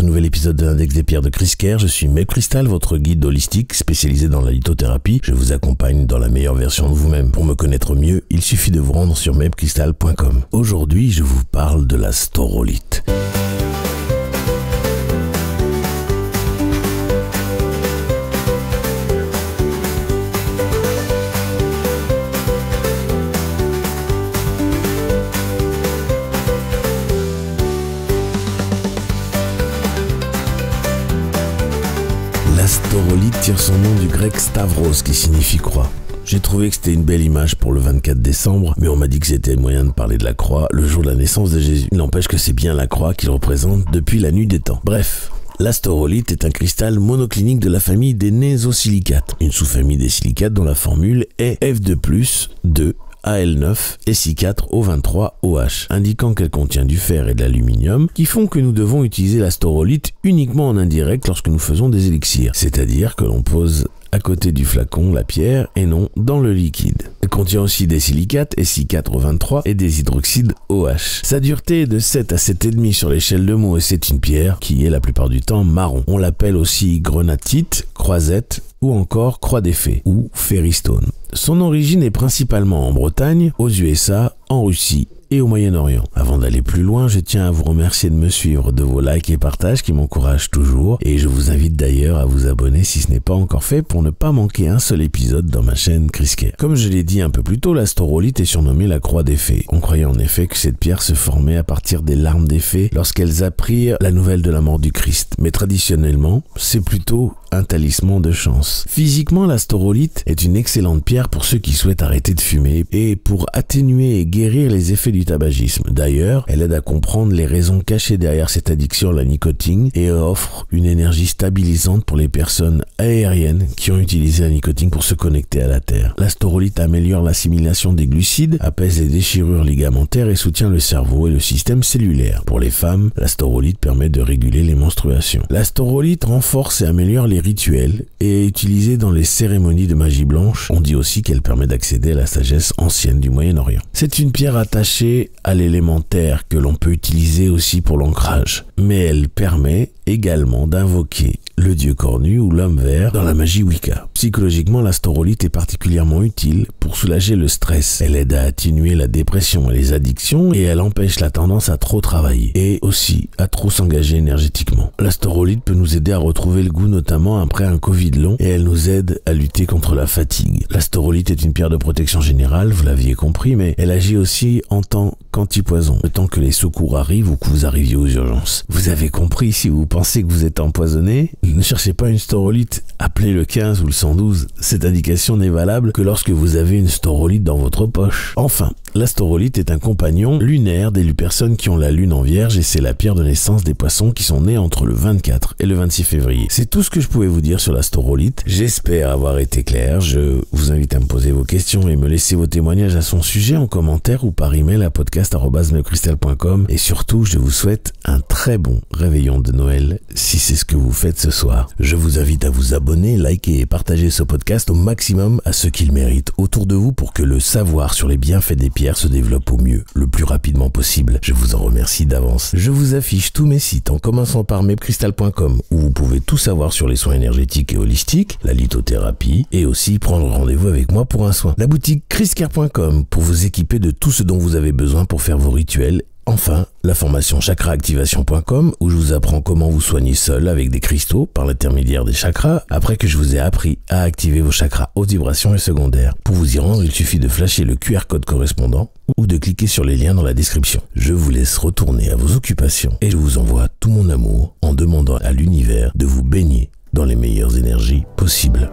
nouvel épisode de l'Index des pierres de Chris Kerr. Je suis MebCrystal, votre guide holistique spécialisé dans la lithothérapie. Je vous accompagne dans la meilleure version de vous-même. Pour me connaître mieux, il suffit de vous rendre sur mebcrystal.com. Aujourd'hui, je vous parle de la staurolite. La staurolite tire son nom du grec stavros qui signifie croix. J'ai trouvé que c'était une belle image pour le 24 décembre, mais on m'a dit que c'était moyen de parler de la croix le jour de la naissance de Jésus. Il n'empêche que c'est bien la croix qu'il représente depuis la nuit des temps. Bref, la staurolite est un cristal monoclinique de la famille des nésosilicates, une sous-famille des silicates dont la formule est F2+, 2, Al9, Si4O23OH, indiquant qu'elle contient du fer et de l'aluminium, qui font que nous devons utiliser la staurolite uniquement en indirect lorsque nous faisons des élixirs, c'est-à-dire que l'on pose à côté du flacon la pierre et non dans le liquide. Elle contient aussi des silicates Si4O23 et des hydroxydes OH. Sa dureté est de 7 à 7,5 sur l'échelle de Mohs et c'est une pierre qui est la plupart du temps marron. On l'appelle aussi grenatite, croisette ou encore croix des fées ou ferrystone. Son origine est principalement en Bretagne, aux USA, en Russie et au Moyen-Orient. Avant d'aller plus loin, je tiens à vous remercier de me suivre, de vos likes et partages qui m'encouragent toujours, et je vous invite d'ailleurs à vous abonner si ce n'est pas encore fait pour ne pas manquer un seul épisode dans ma chaîne Chris Kerr. Comme je l'ai dit un peu plus tôt, la staurolite est surnommée la croix des fées. On croyait en effet que cette pierre se formait à partir des larmes des fées lorsqu'elles apprirent la nouvelle de la mort du Christ, mais traditionnellement, c'est plutôt un talisman de chance. Physiquement, la staurolite est une excellente pierre pour ceux qui souhaitent arrêter de fumer et pour atténuer et guérir les effets du tabagisme. D'ailleurs, elle aide à comprendre les raisons cachées derrière cette addiction à la nicotine et offre une énergie stabilisante pour les personnes aériennes qui ont utilisé la nicotine pour se connecter à la Terre. La staurolite améliore l'assimilation des glucides, apaise les déchirures ligamentaires et soutient le cerveau et le système cellulaire. Pour les femmes, la staurolite permet de réguler les menstruations. La staurolite renforce et améliore les rituels et est utilisée dans les cérémonies de magie blanche. On dit aussi qu'elle permet d'accéder à la sagesse ancienne du Moyen-Orient. C'est une pierre attachée à l'élémentaire que l'on peut utiliser aussi pour l'ancrage, mais elle permet également d'invoquer le dieu cornu ou l'homme vert dans la magie Wicca. Psychologiquement, la staurolite est particulièrement utile pour soulager le stress. Elle aide à atténuer la dépression et les addictions et elle empêche la tendance à trop travailler et aussi à trop s'engager énergétiquement. La staurolite peut nous aider à retrouver le goût, notamment après un Covid long, et elle nous aide à lutter contre la fatigue. La staurolite est une pierre de protection générale, vous l'aviez compris, mais elle agit aussi en tant qu'antipoison, le temps que les secours arrivent ou que vous arriviez aux urgences. Vous avez compris, si vous pensez que vous êtes empoisonné, ne cherchez pas une staurolite, appelez le 15 ou le 112. Cette indication n'est valable que lorsque vous avez une staurolite dans votre poche. Enfin, la staurolite est un compagnon lunaire des personnes qui ont la lune en vierge et c'est la pierre de naissance des poissons qui sont nés entre le 24 et le 26 février. C'est tout ce que je pouvais vous dire sur la staurolite. J'espère avoir été clair. Je vous invite à me poser vos questions et me laisser vos témoignages à son sujet en commentaire ou par email à podcast@mebcrystal.com et surtout, je vous souhaite un très bon réveillon de Noël si c'est ce que vous faites ce soir. Je vous invite à vous abonner, liker et partager ce podcast au maximum à ceux qui le méritent autour de vous pour que le savoir sur les bienfaits des pierres se développe au mieux, le plus rapidement possible. Je vous en remercie d'avance. Je vous affiche tous mes sites en commençant par mebcrystal.com où vous pouvez tout savoir sur les soins énergétiques et holistiques, la lithothérapie et aussi prendre rendez-vous avec moi pour un soin. La boutique chriskerr.com pour vous équiper de tout ce dont vous avez besoin pour faire vos rituels. Enfin, la formation chakraactivation.com où je vous apprends comment vous soigner seul avec des cristaux par l'intermédiaire des chakras après que je vous ai appris à activer vos chakras haute vibration et secondaires. Pour vous y rendre, il suffit de flasher le QR code correspondant ou de cliquer sur les liens dans la description. Je vous laisse retourner à vos occupations et je vous envoie tout mon amour en demandant à l'univers de vous baigner dans les meilleures énergies possibles.